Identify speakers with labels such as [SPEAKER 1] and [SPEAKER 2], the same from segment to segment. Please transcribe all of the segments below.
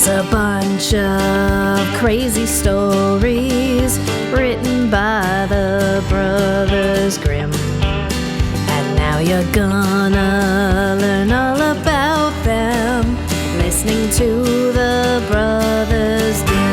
[SPEAKER 1] It's a bunch of crazy stories written by the Brothers Grimm. And now you're gonna learn all about them, listening to the Brothers Grimm.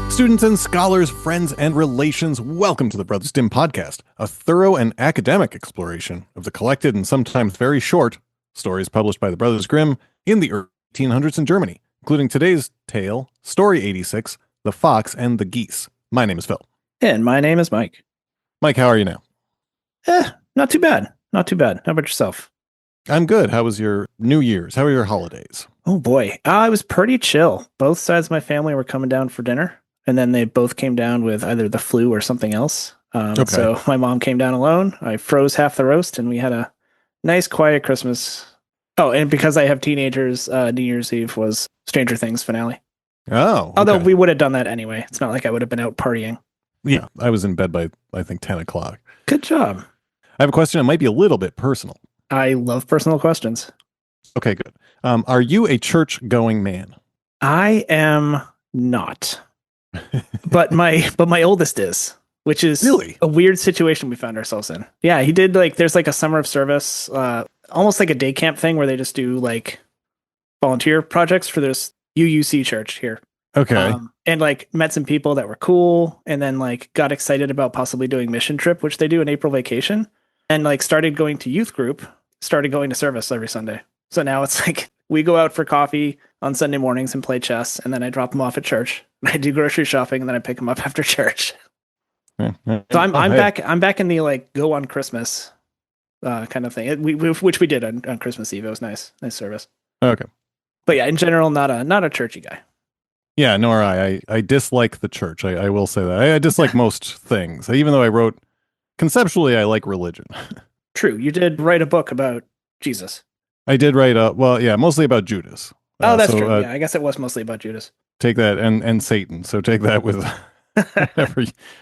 [SPEAKER 2] Students and scholars, friends and relations, welcome to the Brothers Grimm podcast, a thorough and academic exploration of the collected and sometimes very short stories published by the Brothers Grimm in the early 1800s in Germany, including today's tale, Story 86, The Fox and the Geese. My name is Phil.
[SPEAKER 3] And my name is Mike.
[SPEAKER 2] Mike, how are you now?
[SPEAKER 3] Not too bad. Not too bad. How about yourself?
[SPEAKER 2] I'm good. How was your New Year's? How were your holidays?
[SPEAKER 3] Oh boy. I was pretty chill. Both sides of my family were coming down for dinner, and then they both came down with either the flu or something else. So my mom came down alone. I froze half the roast, and we had a nice, quiet Christmas. Oh, and because I have teenagers, New Year's Eve was Stranger Things finale.
[SPEAKER 2] Oh, okay.
[SPEAKER 3] Although we would have done that anyway. It's not like I would have been out partying.
[SPEAKER 2] Yeah, I was in bed by, I think, 10 o'clock.
[SPEAKER 3] Good job.
[SPEAKER 2] I have a question. It might be a little bit personal.
[SPEAKER 3] I love personal questions.
[SPEAKER 2] Okay, good. Are you a church-going man?
[SPEAKER 3] I am not. but my oldest is, which is
[SPEAKER 2] really
[SPEAKER 3] a weird situation we found ourselves in. Yeah, he did there's like a summer of service, almost like a day camp thing where they just do like volunteer projects for this UUC church here.
[SPEAKER 2] Okay.
[SPEAKER 3] And like met some people that were cool, and then like got excited about possibly doing mission trip, which they do in April vacation, and like started going to youth group, started going to service every Sunday. So now it's like we go out for coffee on Sunday mornings and play chess, and then I drop them off at church. I do grocery shopping, and then I pick them up after church. So I'm back in the like go on Christmas kind of thing. Which we did on Christmas Eve. It was nice service.
[SPEAKER 2] Okay.
[SPEAKER 3] But yeah, in general, not a churchy guy.
[SPEAKER 2] Yeah, nor I dislike the church. I will say that. I dislike most things. Even though I wrote, conceptually, I like religion.
[SPEAKER 3] True. You did write a book about Jesus.
[SPEAKER 2] I did write, mostly about Judas.
[SPEAKER 3] Oh, that's true. Yeah, I guess it was mostly about Judas.
[SPEAKER 2] Take that, and Satan. So take that with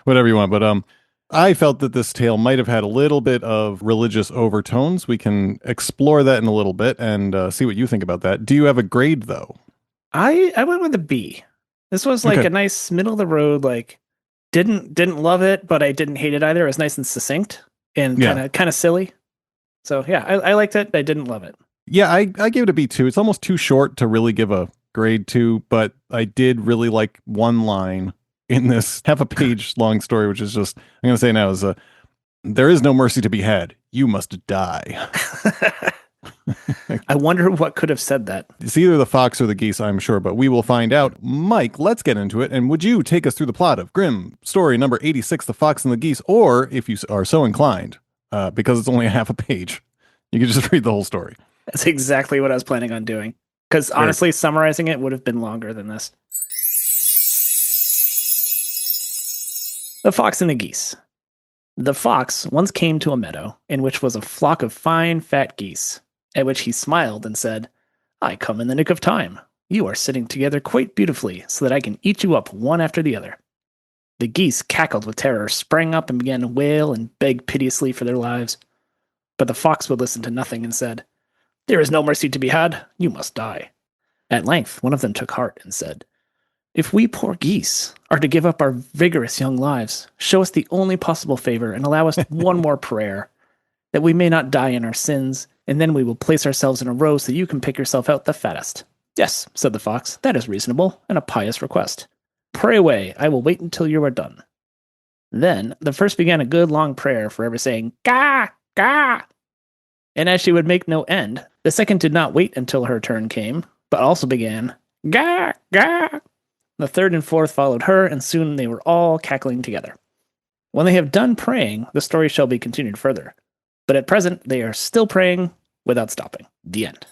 [SPEAKER 2] whatever you want. But I felt that this tale might have had a little bit of religious overtones. We can explore that in a little bit and see what you think about that. Do you have a grade, though?
[SPEAKER 3] I went with a B. This was like a nice middle of the road. Like didn't love it, but I didn't hate it either. It was nice and succinct and kind of silly. So yeah, I liked it. I didn't love it.
[SPEAKER 2] Yeah, I gave it a B too. It's almost too short to really give a grade to, but I did really like one line in this half a page long story, which is just, I'm going to say now is, there is no mercy to be had. You must die.
[SPEAKER 3] I wonder what could have said that.
[SPEAKER 2] It's either the fox or the geese, I'm sure, but we will find out. Mike, let's get into it. And would you take us through the plot of Grimm story number 86, The Fox and the Geese? Or if you are so inclined, because it's only a half a page, you can just read the whole story.
[SPEAKER 3] That's exactly what I was planning on doing. Because honestly, summarizing it would have been longer than this. The Fox and the Geese. The fox once came to a meadow in which was a flock of fine, fat geese, at which he smiled and said, "I come in the nick of time. You are sitting together quite beautifully, so that I can eat you up one after the other." The geese cackled with terror, sprang up and began to wail and beg piteously for their lives. But the fox would listen to nothing and said, "There is no mercy to be had. You must die." At length, one of them took heart and said, "If we poor geese are to give up our vigorous young lives, show us the only possible favor and allow us one more prayer, that we may not die in our sins, and then we will place ourselves in a row so you can pick yourself out the fattest." "Yes," said the fox, "that is reasonable, and a pious request. Pray away, I will wait until you are done." Then the first began a good long prayer, forever saying, "Gah, gah." And as she would make no end, the second did not wait until her turn came, but also began, "Gah, gah." The third and fourth followed her, and soon they were all cackling together. When they have done praying, the story shall be continued further. But at present, they are still praying without stopping. The end.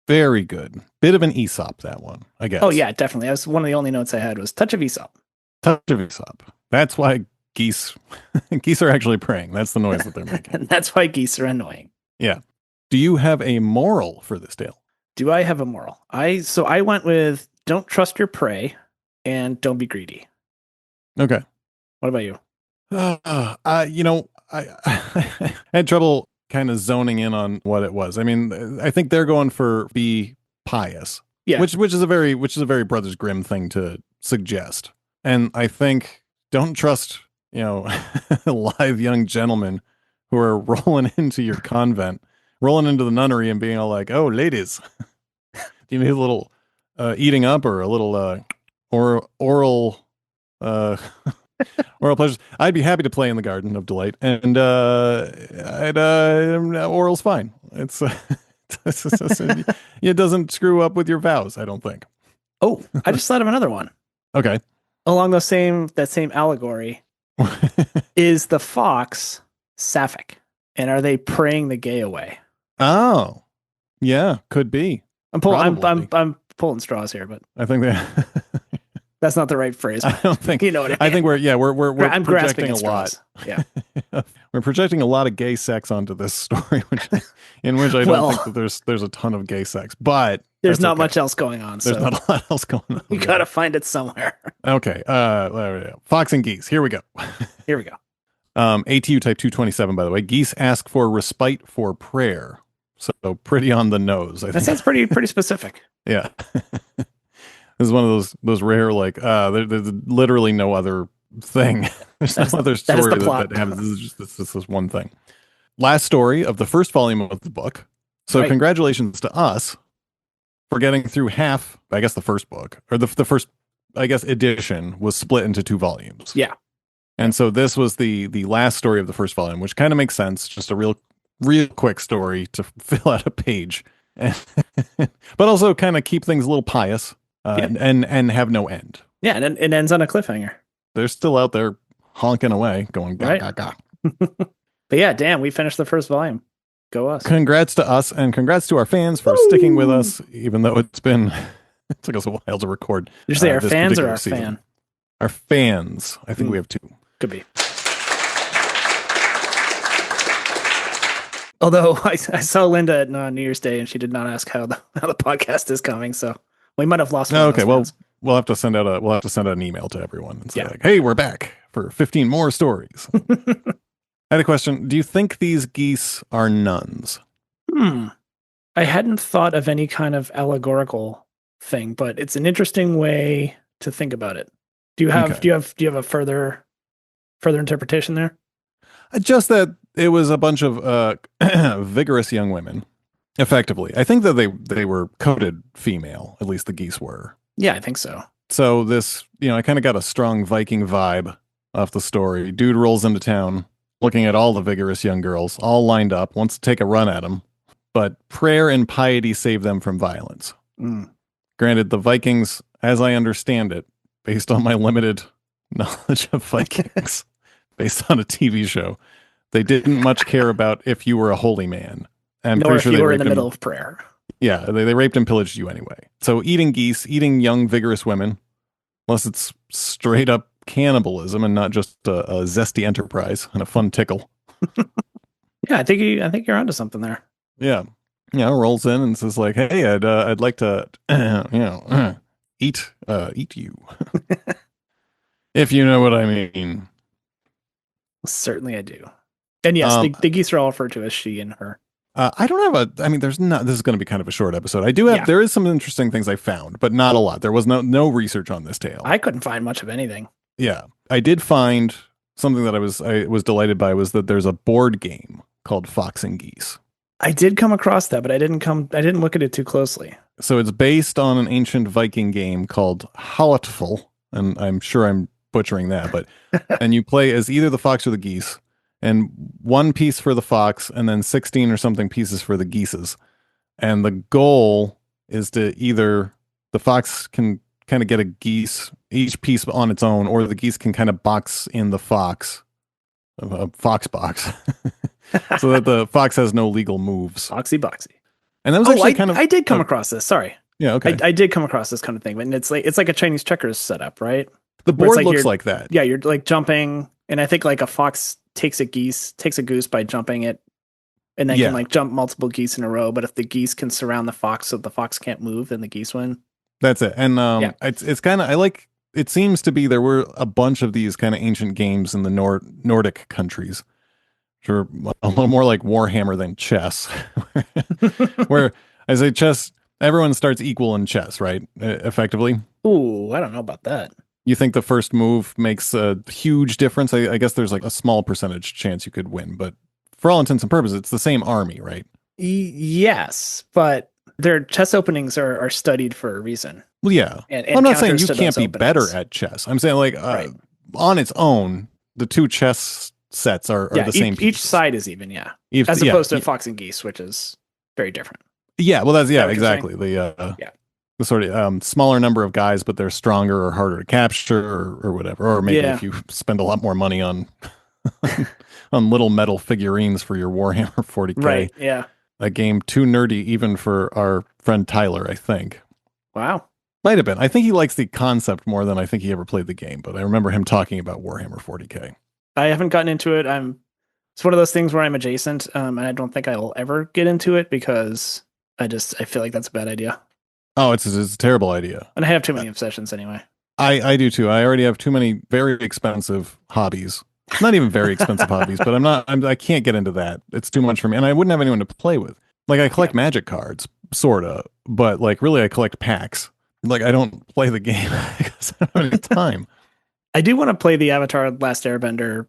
[SPEAKER 2] Very good. Bit of an Aesop, that one, I guess.
[SPEAKER 3] Oh, yeah, definitely. That was one of the only notes I had was touch of Aesop.
[SPEAKER 2] Touch of Aesop. That's why geese are actually praying. That's the noise that they're making.
[SPEAKER 3] And that's why geese are annoying.
[SPEAKER 2] Yeah. Do you have a moral for this tale?
[SPEAKER 3] Do I have a moral? I went with don't trust your prey and don't be greedy.
[SPEAKER 2] Okay.
[SPEAKER 3] What about you?
[SPEAKER 2] I had trouble kind of zoning in on what it was. I mean, I think they're going for be pious.
[SPEAKER 3] Yeah.
[SPEAKER 2] Which is a very Brothers Grimm thing to suggest. And I think don't trust, live young gentlemen who are rolling into your convent, rolling into the nunnery and being all like, "Oh, ladies, do you need a little eating up or a little oral oral pleasures?" I'd be happy to play in the Garden of Delight, and oral's fine. It's it doesn't screw up with your vows, I don't think.
[SPEAKER 3] Oh, I just thought of another one.
[SPEAKER 2] Okay.
[SPEAKER 3] Along that same allegory, is the fox sapphic? And are they praying the gay away?
[SPEAKER 2] Oh, yeah, could be.
[SPEAKER 3] I'm pulling straws here, but
[SPEAKER 2] I think that
[SPEAKER 3] that's not the right phrase.
[SPEAKER 2] I don't think
[SPEAKER 3] you know what I mean.
[SPEAKER 2] I think we're
[SPEAKER 3] I'm
[SPEAKER 2] projecting a
[SPEAKER 3] straws.
[SPEAKER 2] lot.
[SPEAKER 3] Yeah,
[SPEAKER 2] we're projecting a lot of gay sex onto this story, in which I don't think that there's a ton of gay sex, but
[SPEAKER 3] there's not much else going on.
[SPEAKER 2] There's not a lot else going on.
[SPEAKER 3] You gotta find it somewhere.
[SPEAKER 2] Okay. Fox and Geese. Here we go.
[SPEAKER 3] Here we go.
[SPEAKER 2] ATU type 227, by the way. Geese ask for respite for prayer. So pretty on the nose. I think.
[SPEAKER 3] That sounds pretty specific.
[SPEAKER 2] Yeah. This is one of those rare, like, there's literally no other thing. There's no other story that happens. This is just one thing. Last story of the first volume of the book. So Congratulations to us for getting through half, I guess, the first book, or the first, I guess, edition was split into 2 volumes.
[SPEAKER 3] Yeah.
[SPEAKER 2] And so this was the last story of the first volume, which kind of makes sense. Just a real quick story to fill out a page, but also kind of keep things a little pious and have no end.
[SPEAKER 3] Yeah, and it ends on a cliffhanger.
[SPEAKER 2] They're still out there honking away, going ga, ga, ga.
[SPEAKER 3] But yeah, damn, we finished the first volume. Go us.
[SPEAKER 2] Congrats to us, and congrats to our fans for sticking with us, even though it took us a while to record.
[SPEAKER 3] Did you say our fans or our season. Fan?
[SPEAKER 2] Our fans. I think we have 2.
[SPEAKER 3] Could be. Although I saw Linda at New Year's Day, and she did not ask how the podcast is coming, so we might have lost.
[SPEAKER 2] Okay, well, we'll have to send out an email to everyone and say, like, "Hey, we're back for 15 more stories." I had a question. Do you think these geese are nuns?
[SPEAKER 3] I hadn't thought of any kind of allegorical thing, but it's an interesting way to think about it. Do you have a further interpretation there?
[SPEAKER 2] Just that it was a bunch of vigorous young women. Effectively, I think that they were coded female. At least the geese were.
[SPEAKER 3] Yeah, I think so.
[SPEAKER 2] So this, I kind of got a strong Viking vibe off the story. Dude rolls into town, looking at all the vigorous young girls, all lined up, wants to take a run at them, but prayer and piety save them from violence. Granted, the Vikings, as I understand it, based on my limited knowledge of Vikings, based on a TV show, they didn't much care about if you were a holy man. I'm
[SPEAKER 3] Nor if you were in the middle of prayer.
[SPEAKER 2] Yeah, they raped and pillaged you anyway. So eating geese, eating young, vigorous women, unless it's straight up cannibalism and not just a zesty enterprise and a fun tickle.
[SPEAKER 3] Yeah, I think you're onto something there.
[SPEAKER 2] Yeah, rolls in and says like, "Hey, I'd like to, eat you, if you know what I mean."
[SPEAKER 3] Certainly, I do. And yes, the geese are all referred to as she and her.
[SPEAKER 2] I don't have there's not, this is going to be kind of a short episode. There is some interesting things I found, but not a lot. There was no research on this tale.
[SPEAKER 3] I couldn't find much of anything.
[SPEAKER 2] Yeah. I did find something that I was delighted by, was that there's a board game called Fox and Geese. I
[SPEAKER 3] did come across that, but I didn't look at it too closely.
[SPEAKER 2] So it's based on an ancient Viking game called waterfowl, and I'm sure I'm butchering that, but and you play as either the fox or the geese. And 1 piece for the fox, and then 16 or something pieces for the geeses. And the goal is to either the fox can kind of get a geese, each piece on its own, or the geese can kind of box in the fox, a fox box, so that the fox has no legal moves.
[SPEAKER 3] Foxy boxy.
[SPEAKER 2] And that was actually kind of.
[SPEAKER 3] I did come across this. Sorry.
[SPEAKER 2] Yeah. Okay.
[SPEAKER 3] I did come across this kind of thing, and it's like a Chinese checkers setup, right?
[SPEAKER 2] The board looks like that.
[SPEAKER 3] Yeah, you're like jumping, and I think like a fox takes a goose by jumping it, and then can like jump multiple geese in a row. But if the geese can surround the fox so the fox can't move, then the geese win. That's it.
[SPEAKER 2] And it's kind of, it seems to be there were a bunch of these kind of ancient games in the Nordic countries Sure, a little more like Warhammer than chess, where I say chess, everyone starts equal in chess, right? Effectively.
[SPEAKER 3] Ooh, I don't know about that.
[SPEAKER 2] You think the first move makes a huge difference? I guess there's like a small percentage chance you could win, but for all intents and purposes, it's the same army, right?
[SPEAKER 3] Yes, but their chess openings are studied for a reason.
[SPEAKER 2] Well, yeah.
[SPEAKER 3] And
[SPEAKER 2] I'm not saying you
[SPEAKER 3] counters to
[SPEAKER 2] can't
[SPEAKER 3] those
[SPEAKER 2] be better
[SPEAKER 3] openings.
[SPEAKER 2] at chess. I'm saying like
[SPEAKER 3] Right.
[SPEAKER 2] on its own, the two chess sets are
[SPEAKER 3] Yeah,
[SPEAKER 2] the same
[SPEAKER 3] each
[SPEAKER 2] pieces.
[SPEAKER 3] side is even, yeah.
[SPEAKER 2] If-
[SPEAKER 3] As
[SPEAKER 2] yeah,
[SPEAKER 3] opposed to
[SPEAKER 2] yeah,
[SPEAKER 3] Fox and Geese, which is very different.
[SPEAKER 2] yeah. Well, that's
[SPEAKER 3] that
[SPEAKER 2] yeah,
[SPEAKER 3] what you're saying?
[SPEAKER 2] exactly. The
[SPEAKER 3] Yeah.
[SPEAKER 2] the sort of smaller number of guys, but they're stronger or harder to capture or whatever. Or maybe
[SPEAKER 3] Yeah.
[SPEAKER 2] if you spend a lot more money on on little metal figurines for your Warhammer 40K.
[SPEAKER 3] Right. Yeah.
[SPEAKER 2] A game too nerdy even for our friend Tyler, I think.
[SPEAKER 3] Wow.
[SPEAKER 2] Might have been. I think he likes the concept more than I think he ever played the game, but I remember him talking about Warhammer 40K.
[SPEAKER 3] I haven't gotten into it. It's one of those things where I'm adjacent, and I don't think I will ever get into it because I feel like that's a bad idea.
[SPEAKER 2] Oh, it's a terrible idea.
[SPEAKER 3] And I have too many obsessions anyway.
[SPEAKER 2] I do too. I already have too many very expensive hobbies. Not even very expensive hobbies, but I can't get into that. It's too much for me. And I wouldn't have anyone to play with. Like I collect magic cards, sorta, but like really I collect packs. Like I don't play the game because I don't have any time.
[SPEAKER 3] I do want to play the Avatar Last Airbender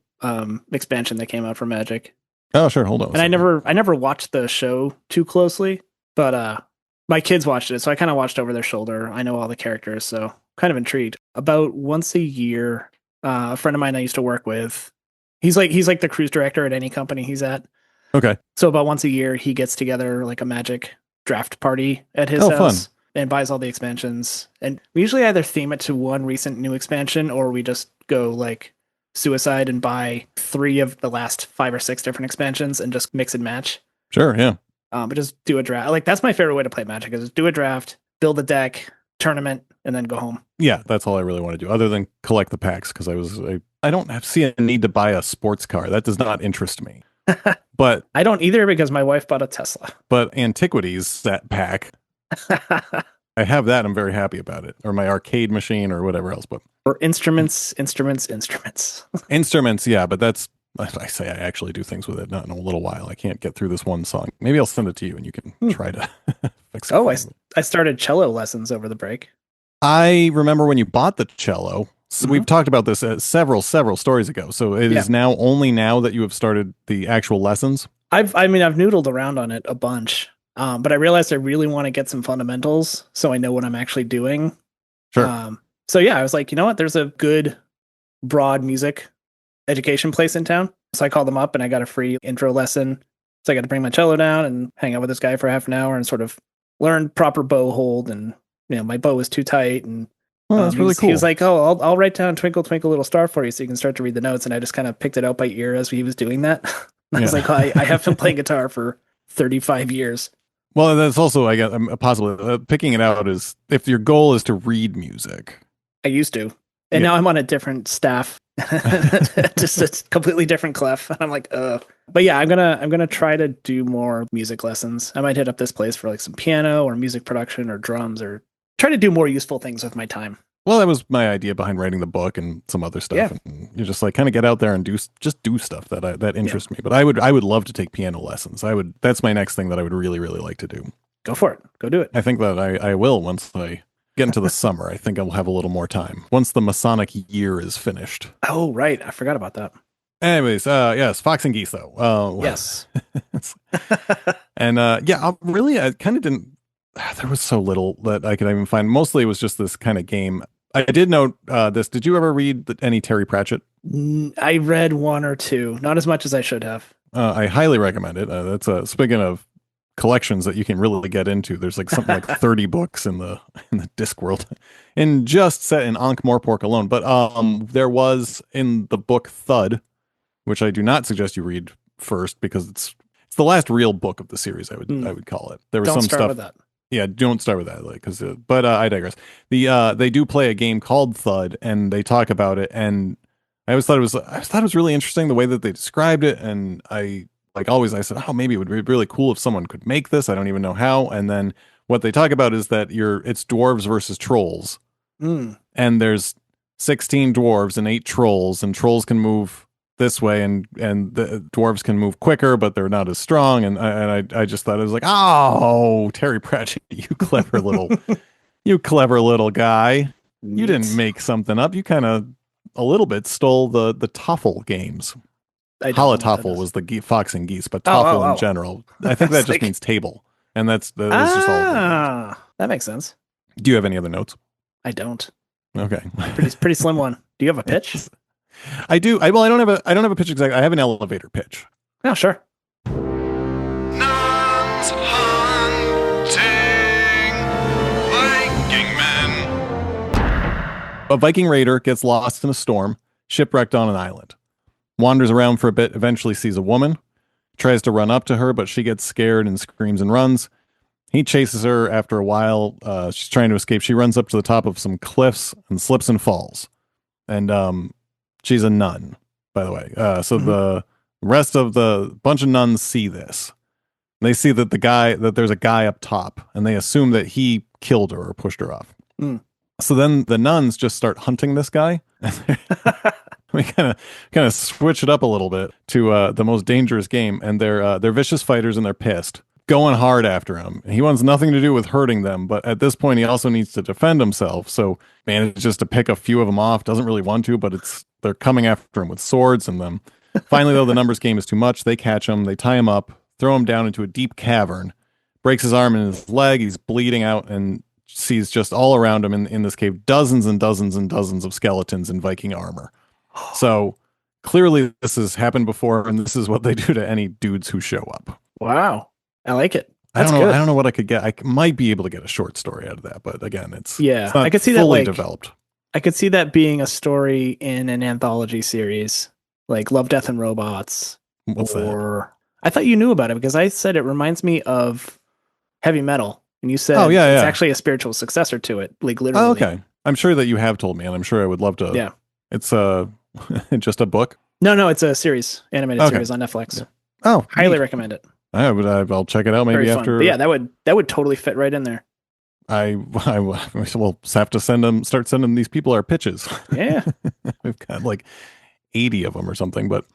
[SPEAKER 3] expansion that came out for Magic.
[SPEAKER 2] Oh, sure. Hold on.
[SPEAKER 3] And I never watched the show too closely, but my kids watched it, so I kind of watched over their shoulder. I know all the characters, so kind of intrigued. About once a year, a friend of mine I used to work with, he's like the cruise director at any company he's at.
[SPEAKER 2] Okay.
[SPEAKER 3] So about once a year, he gets together like a Magic draft party at his
[SPEAKER 2] Oh,
[SPEAKER 3] house
[SPEAKER 2] fun.
[SPEAKER 3] and buys all the expansions. And we usually either theme it to one recent new expansion, or we just go like suicide and buy 3 of the last 5 or 6 different expansions and just mix and match.
[SPEAKER 2] Sure. Yeah.
[SPEAKER 3] But just do a draft. Like that's my favorite way to play Magic, is just do a draft, build a deck, tournament, and then go home.
[SPEAKER 2] Yeah. That's all I really want to do other than collect the packs because I don't see a need to buy a sports car. That does not interest me. But
[SPEAKER 3] I don't either because my wife bought a Tesla.
[SPEAKER 2] But Antiquities, that pack, I have that. I'm very happy about it. Or my arcade machine or whatever else. But
[SPEAKER 3] Or instruments.
[SPEAKER 2] instruments, yeah. But that's, I say I actually do things with it. Not in a little while. I can't get through this one song. Maybe I'll send it to you and you can try to fix it.
[SPEAKER 3] Oh, I started cello lessons over the break.
[SPEAKER 2] I remember when you bought the cello. So
[SPEAKER 3] Mhm.
[SPEAKER 2] we've talked about this several stories ago. So it is now only now that you have started the actual lessons.
[SPEAKER 3] I've noodled around on it a bunch, but I realized I really want to get some fundamentals so I know what I'm actually doing.
[SPEAKER 2] Sure.
[SPEAKER 3] So yeah, I was like, you know what? There's a good broad music education place in town. So I called them up and I got a free intro lesson. So I got to bring my cello down and hang out with this guy for half an hour and sort of learn proper bow hold. And my bow was too tight. And
[SPEAKER 2] Oh, that's really cool.
[SPEAKER 3] He was like, "Oh, I'll write down Twinkle Twinkle Little Star for you, so you can start to read the notes." And I just kind of picked it out by ear as he was doing that. I was like, I have been playing guitar for 35 years.
[SPEAKER 2] Well, that's also, I guess, possibly picking it out is if your goal is to read music.
[SPEAKER 3] I used to, and now I'm on a different staff, just a completely different clef. And I'm like, But yeah, I'm gonna try to do more music lessons. I might hit up this place for like some piano or music production or drums, or try to do more useful things with my time.
[SPEAKER 2] Well, that was my idea behind writing the book and some other stuff.
[SPEAKER 3] Yeah.
[SPEAKER 2] And you just like kind of get out there and do stuff that interests me. But I would love to take piano lessons. That's my next thing that I would really, really like to do.
[SPEAKER 3] Go for it. Go do it.
[SPEAKER 2] I think that I will once I get into the summer. I think I'll have a little more time once the Masonic year is finished.
[SPEAKER 3] Oh, right. I forgot about that.
[SPEAKER 2] Anyways, yes, Fox and Geese though.
[SPEAKER 3] Yes.
[SPEAKER 2] And I kind of didn't. There was so little that I could even find. Mostly it was just this kind of game. I did note this. Did you ever read any Terry Pratchett?
[SPEAKER 3] I read 1 or 2, not as much as I should have.
[SPEAKER 2] I highly recommend it. That's speaking of collections that you can really get into. There's like something like 30 books in the Discworld, and just set in Ankh-Morpork alone. But there was in the book Thud, which I do not suggest you read first because it's the last real book of the series. I would call it. There was
[SPEAKER 3] Don't
[SPEAKER 2] some
[SPEAKER 3] start
[SPEAKER 2] stuff.
[SPEAKER 3] with that.
[SPEAKER 2] Yeah, don't start with that, like, but I digress. They do play a game called Thud, and they talk about it, and I always thought it was really interesting the way that they described it, and I said, oh, maybe it would be really cool if someone could make this. I don't even know how. And then what they talk about is that it's dwarves versus trolls, and there's 16 dwarves and 8 trolls, and trolls can move this way, and the dwarves can move quicker, but they're not as strong. And I just thought it was like, oh, Terry Pratchett, you clever little guy. You didn't make something up. You kind of a little bit stole the Toffle games. Holotoffle was the fox and geese, but Toffle in general. I think that just means table. And that's just all.
[SPEAKER 3] That makes sense.
[SPEAKER 2] Do you have any other notes?
[SPEAKER 3] I don't.
[SPEAKER 2] Okay.
[SPEAKER 3] Pretty slim one. Do you have a pitch?
[SPEAKER 2] I do. I don't have a pitch exactly. I have an elevator pitch.
[SPEAKER 3] Oh, sure.
[SPEAKER 4] Nuns hunting Viking men.
[SPEAKER 2] A Viking raider gets lost in a storm, shipwrecked on an island. Wanders around for a bit, eventually sees a woman, tries to run up to her, but she gets scared and screams and runs. He chases her. After a while, she's trying to escape. She runs up to the top of some cliffs and slips and falls. And she's a nun, by the way. So the rest of the bunch of nuns see this. They see that there's a guy up top, and they assume that he killed her or pushed her off. So then the nuns just start hunting this guy. We kind of switch it up a little bit to the most dangerous game, and they're vicious fighters and they're pissed, going hard after him. He wants nothing to do with hurting them, but at this point he also needs to defend himself. So manages to pick a few of them off. Doesn't really want to, but they're coming after him with swords and them. Finally, though, the numbers game is too much. They catch him, they tie him up, throw him down into a deep cavern, breaks his arm and his leg. He's bleeding out and sees just all around him in this cave dozens and dozens and dozens of skeletons in Viking armor. So clearly this has happened before, and this is what they do to any dudes who show up.
[SPEAKER 3] Wow. I like it.
[SPEAKER 2] I don't know what I could get. I might be able to get a short story out of that, but again, it's not
[SPEAKER 3] I could see
[SPEAKER 2] fully
[SPEAKER 3] that
[SPEAKER 2] developed.
[SPEAKER 3] I could see that being a story in an anthology series, like Love, Death, and Robots.
[SPEAKER 2] What's that?
[SPEAKER 3] I thought you knew about it because I said it reminds me of Heavy Metal, and you said it's actually a spiritual successor to it, like literally.
[SPEAKER 2] Oh, okay. I'm sure that you have told me, and I'm sure I would love to.
[SPEAKER 3] Yeah.
[SPEAKER 2] It's just a book?
[SPEAKER 3] No, it's a series, animated series on Netflix.
[SPEAKER 2] Yeah. Oh,
[SPEAKER 3] highly recommend it.
[SPEAKER 2] I'll check it out maybe after.
[SPEAKER 3] But yeah, that would totally fit right in there.
[SPEAKER 2] I will have to start sending these people our pitches.
[SPEAKER 3] Yeah.
[SPEAKER 2] We've got like 80 of them or something, but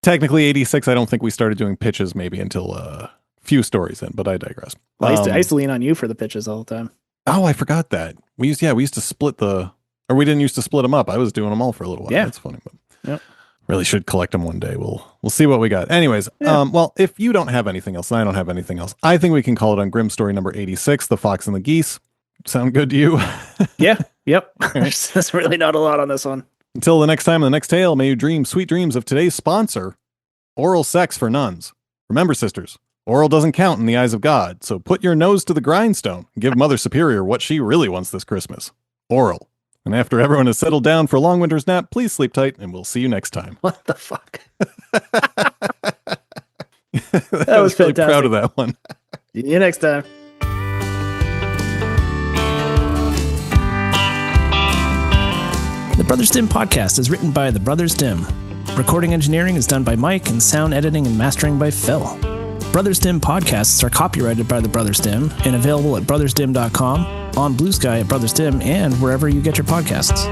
[SPEAKER 2] technically 86. I don't think we started doing pitches maybe until a few stories in, but I digress.
[SPEAKER 3] Well, I used to lean on you for the pitches all the time.
[SPEAKER 2] Oh, I forgot that. We used to split we didn't used to split them up. I was doing them all for a little while.
[SPEAKER 3] Yeah.
[SPEAKER 2] That's funny. But really should collect them one day. We'll see what we got. Anyways, well, if you don't have anything else and I don't have anything else, I think we can call it on Grimm story number 86, The Fox and the Geese. Sound good to you?
[SPEAKER 3] Yeah. Yep. There's really not a lot on this one.
[SPEAKER 2] Until the next time in the next tale, may you dream sweet dreams of today's sponsor, oral sex for nuns. Remember, sisters, oral doesn't count in the eyes of God, so put your nose to the grindstone and give Mother Superior what she really wants this Christmas. Oral. And after everyone has settled down for a long winter's nap, please sleep tight, and we'll see you next time.
[SPEAKER 3] What the fuck?
[SPEAKER 2] I was really proud of that one.
[SPEAKER 3] See you next time. The Brothers Dim podcast is written by the Brothers Dim. Recording engineering is done by Mike, and sound editing and mastering by Phil. Brothers Dim podcasts are copyrighted by the Brothers Dim and available at brothersdim.com, on Blue Sky at Brothers Dim, and wherever you get your podcasts.